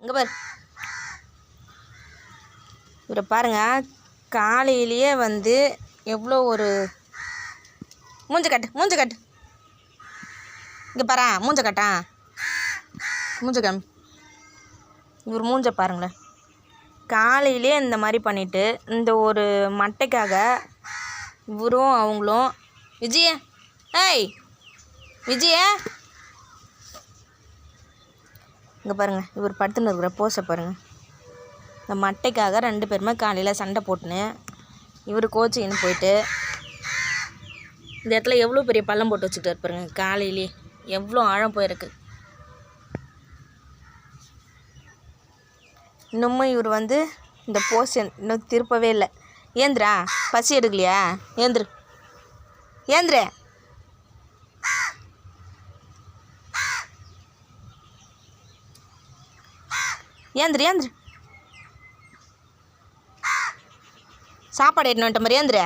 இங்கே பாரு, இவரை பாருங்க. காலையிலேயே வந்து எவ்வளோ ஒரு மூஞ்ச கட்டு இங்கே பாரா, மூஞ்ச கட்டா, மூஞ்ச கம். இவர் மூஞ்ச பாருங்களேன். காலையிலே இந்த மாதிரி பண்ணிவிட்டு இந்த ஒரு மட்டைக்காக இவரும் அவங்களும். விஜய, ஏய் விஜய, இங்கே பாருங்கள், இவர் படுத்துன்னு இருக்கிற போஸை பாருங்கள். இந்த மட்டைக்காக 2 பேருமே காலையில் சண்டை போட்டுன்னு இவர் கோச்சின்னு போயிட்டு இந்த இடத்துல எவ்வளோ பெரிய பள்ளம் போட்டு வச்சுக்கிட்டு இருப்பாருங்க. காலையிலே எவ்வளோ ஆழம் போயிருக்கு. இன்னமும் இவர் வந்து இந்த போஸ் இன்னும் திருப்பவே இல்லை. ஏந்திரா, பசி எடுக்கலையா? ஏந்திரு, ஏந்திர. ஏந்திரு, சாப்பாடு எட்டுன்னு வந்துட்ட மாதிரி ஏந்திர.